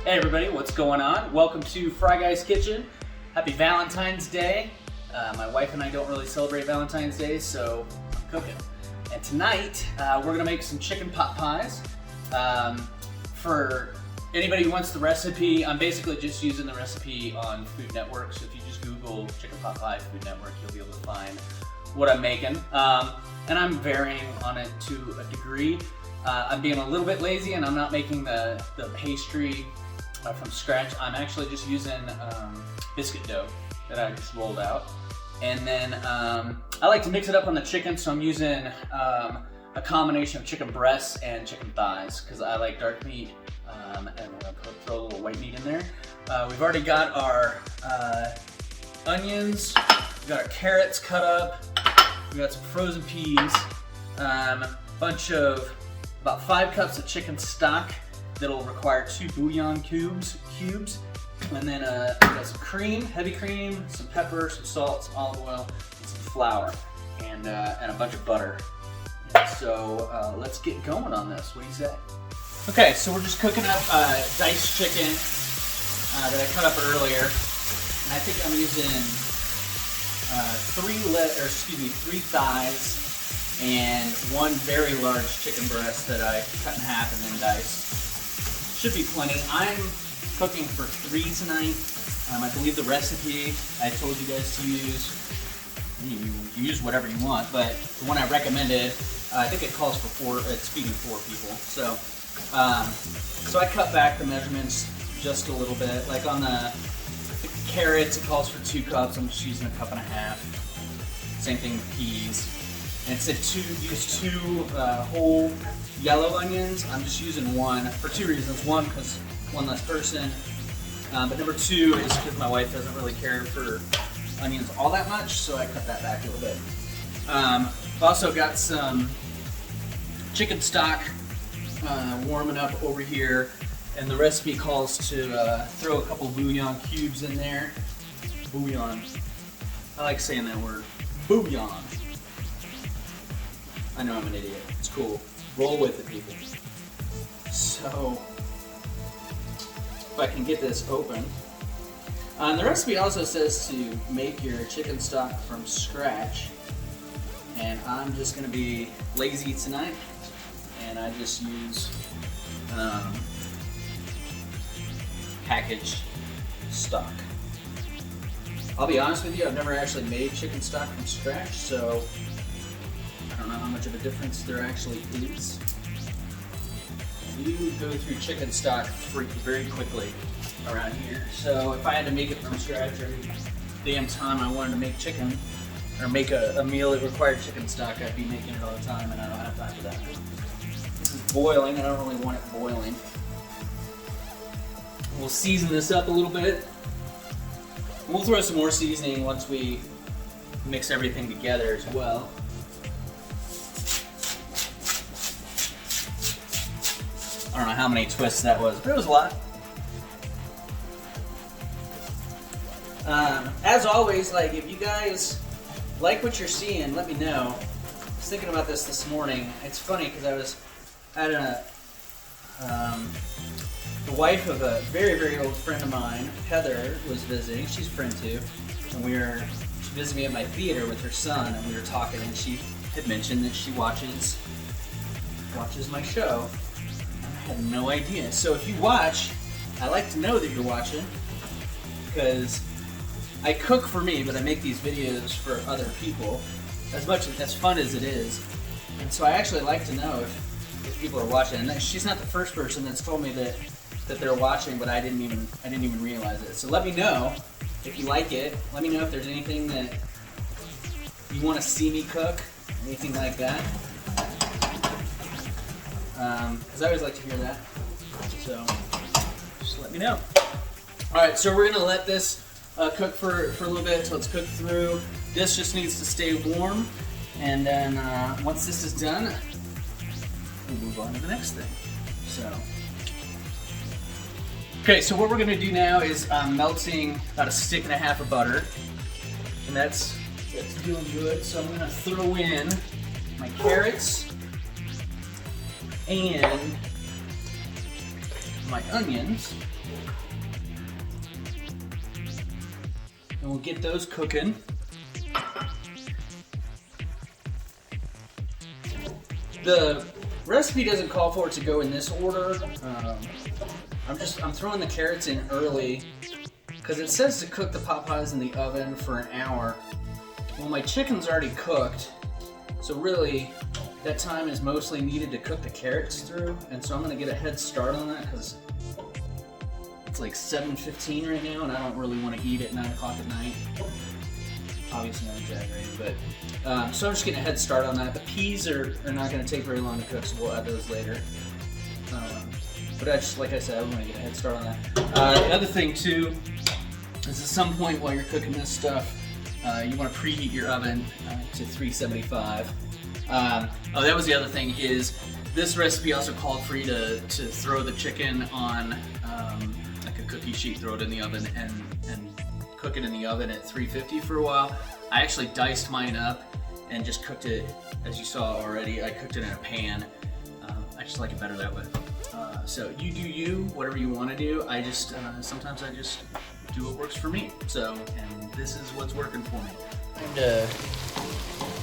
Hey everybody, what's going on? Welcome to Fry Guys Kitchen. Happy Valentine's Day. My wife and I don't really celebrate Valentine's Day, so I'm cooking. And tonight, we're gonna make some chicken pot pies. For anybody who wants the recipe, I'm basically just using the recipe on Food Network, so if you just Google chicken pot pie Food Network, you'll be able to find what I'm making. And I'm varying on it to a degree. I'm being a little bit lazy and I'm not making the pastry from scratch. I'm actually just using biscuit dough that I just rolled out. And then I like to mix it up on the chicken, so I'm using a combination of chicken breasts and chicken thighs because I like dark meat, and I'm gonna throw a little white meat in there. We've already got our onions, we've got our carrots cut up, we've got some frozen peas, bunch of about 5 cups of chicken stock that'll require 2 bouillon cubes, and then we got some cream, heavy cream, some pepper, some salt, some olive oil, and some flour, and a bunch of butter. And so let's get going on this. What do you say? Okay, so we're just cooking up diced chicken that I cut up earlier, and I think I'm using 3 thighs and 1 very large chicken breast that I cut in half and then diced. Should be plenty. I'm cooking for 3 tonight. I believe the recipe I told you guys to use, you use whatever you want, but the one I recommended, I think it calls for 4, it's feeding 4 people. So, so I cut back the measurements just a little bit. Like on the carrots, it calls for 2 cups. I'm just using 1.5 cups. Same thing with peas. And it said use 2 whole yellow onions. I'm just using 1 for 2 reasons. 1, because 1 less person. But number 2 is because my wife doesn't really care for onions all that much, so I cut that back a little bit. I've also got some chicken stock warming up over here, and the recipe calls to throw a couple bouillon cubes in there. Bouillon. I like saying that word. Bouillon. I know I'm an idiot. It's cool. Roll with it, people. So, if I can get this open. The recipe also says to make your chicken stock from scratch. And I'm just going to be lazy tonight. And I just use packaged stock. I'll be honest with you, I've never actually made chicken stock from scratch, so I don't know how much of a difference there actually is. You go through chicken stock very quickly around here. So if I had to make it from scratch every damn time I wanted to make chicken, or make a meal that required chicken stock, I'd be making it all the time, and I don't have time for that. This is boiling, I don't really want it boiling. We'll season this up a little bit. We'll throw some more seasoning once we mix everything together as well. I don't know how many twists that was, but it was a lot. As always, like, if you guys like what you're seeing, let me know. I was thinking about this morning. It's funny because I was at the wife of a very, very old friend of mine, Heather, was visiting. She's a friend too. And she visited me at my theater with her son, and we were talking, and she had mentioned that she watches my show. I had no idea. So if you watch, I like to know that you're watching, because I cook for me, but I make these videos for other people, as fun as it is. And so I actually like to know if people are watching. And she's not the first person that's told me that they're watching, but I didn't even realize it. So let me know if you like it. Let me know if there's anything that you want to see me cook, anything like that. Because I always like to hear that. So just let me know. All right, so we're gonna let this cook for a little bit until it's cooked through. This just needs to stay warm, and then once this is done, we'll move on to the next thing. So, okay, so what we're gonna do now is melting about 1.5 sticks of butter, and that's doing good. So I'm gonna throw in my carrots and my onions. And we'll get those cooking. The recipe doesn't call for it to go in this order. I'm throwing the carrots in early because it says to cook the pot pies in the oven for an hour. Well, my chicken's already cooked, so really that time is mostly needed to cook the carrots through, and so I'm gonna get a head start on that because it's like 7:15 right now, and I don't really want to eat at 9 o'clock at night. Obviously, I'm exaggerating, but so I'm just getting a head start on that. The peas are not going to take very long to cook, so we'll add those later. But like I said, I want to get a head start on that. The other thing too is at some point while you're cooking this stuff, you want to preheat your oven to 375. Oh, that was the other thing is this recipe also called for you to throw the chicken on like a cookie sheet, throw it in the oven and cook it in the oven at 350 for a while. I actually diced mine up and just cooked it, as you saw already. I cooked it in a pan. I just like it better that way. So you do you, whatever you want to do. I just sometimes I just do what works for me. So, and this is what's working for me. I'm going to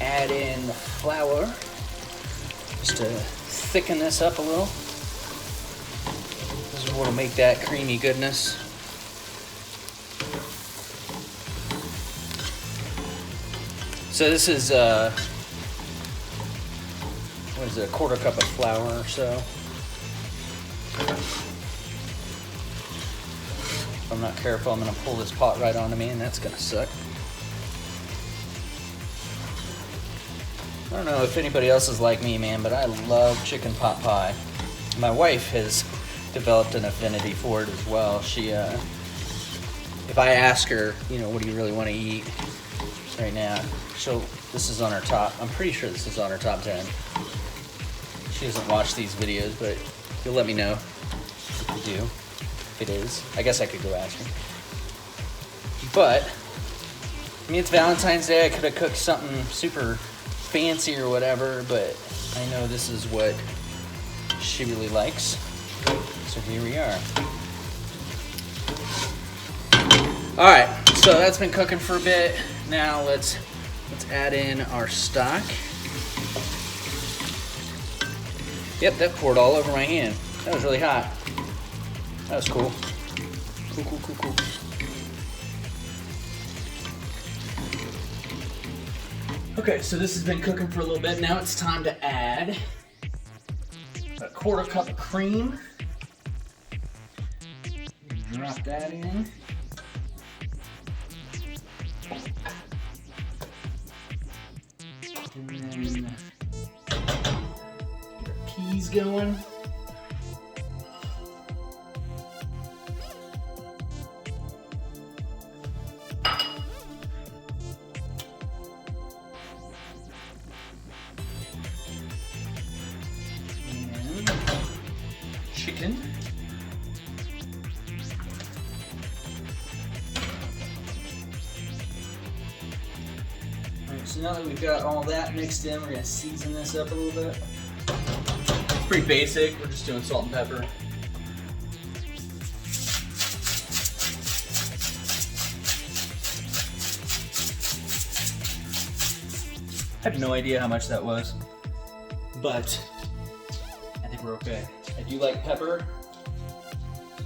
add in the flour just to thicken this up a little. This is what will make that creamy goodness. So this is what is it, a quarter cup of flour or so. If I'm not careful, I'm gonna pull this pot right onto me, and that's gonna suck. I don't know if anybody else is like me, man, but I love chicken pot pie. My wife has developed an affinity for it as well. She, if I ask her, you know, what do you really want to eat right now, this is on her top. I'm pretty sure this is on her top 10. She doesn't watch these videos, but you'll let me know if you do. If it is, I guess I could go ask her. But I mean, it's Valentine's Day. I could have cooked something super fancy or whatever, but I know this is what she really likes. So here we are. All right, so that's been cooking for a bit. Now let's add in our stock. Yep, that poured all over my hand. That was really hot. That was cool. Cool. Okay, so this has been cooking for a little bit. Now it's time to add a quarter cup of cream. Drop that in. And then get our peas going. And chicken. So now that we've got all that mixed in, we're going to season this up a little bit. It's pretty basic. We're just doing salt and pepper. I have no idea how much that was, but I think we're okay. I do like pepper,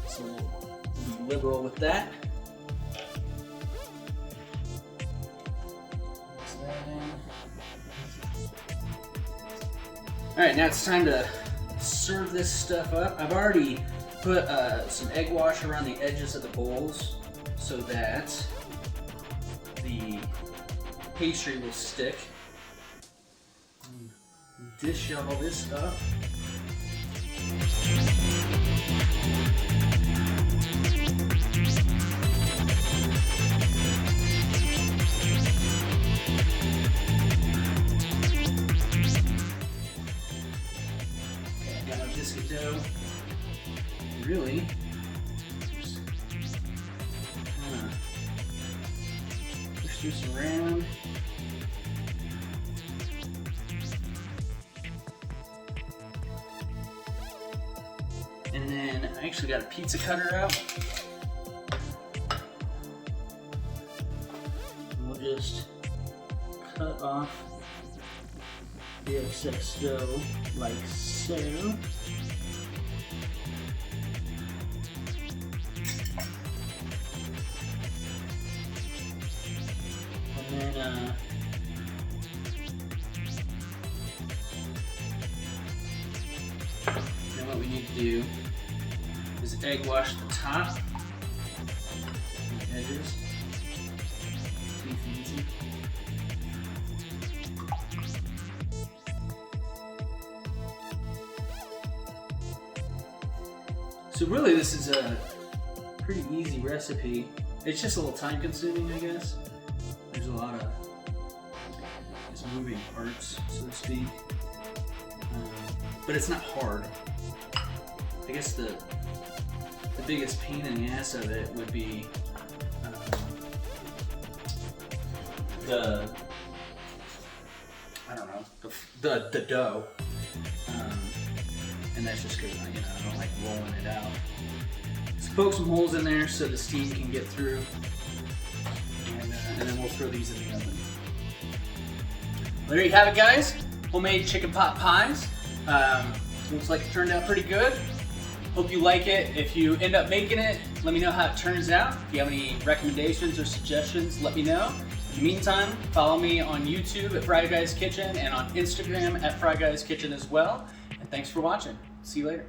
so we'll be liberal with that. Alright, now it's time to serve this stuff up. I've already put some egg wash around the edges of the bowls so that the pastry will stick. Dish all this up. Biscuit dough. Really, just push this around. And then I actually got a pizza cutter out. And we'll just cut off the excess dough like so. And then what we need to do is egg wash the top and the edges. Easy. So really this is a pretty easy recipe. It's just a little time consuming, I guess. There's a lot of just moving parts, so to speak. But it's not hard. I guess the biggest pain in the ass of it would be the dough. And that's just because I don't like rolling it out. Just poke some holes in there so the steam can get through. And then we'll throw these in the oven. Well, there you have it, guys. Homemade chicken pot pies. Looks like it turned out pretty good. Hope you like it. If you end up making it, let me know how it turns out. If you have any recommendations or suggestions, let me know. In the meantime, follow me on YouTube at Fry Guys Kitchen and on Instagram at Fry Guys Kitchen as well. And thanks for watching. See you later.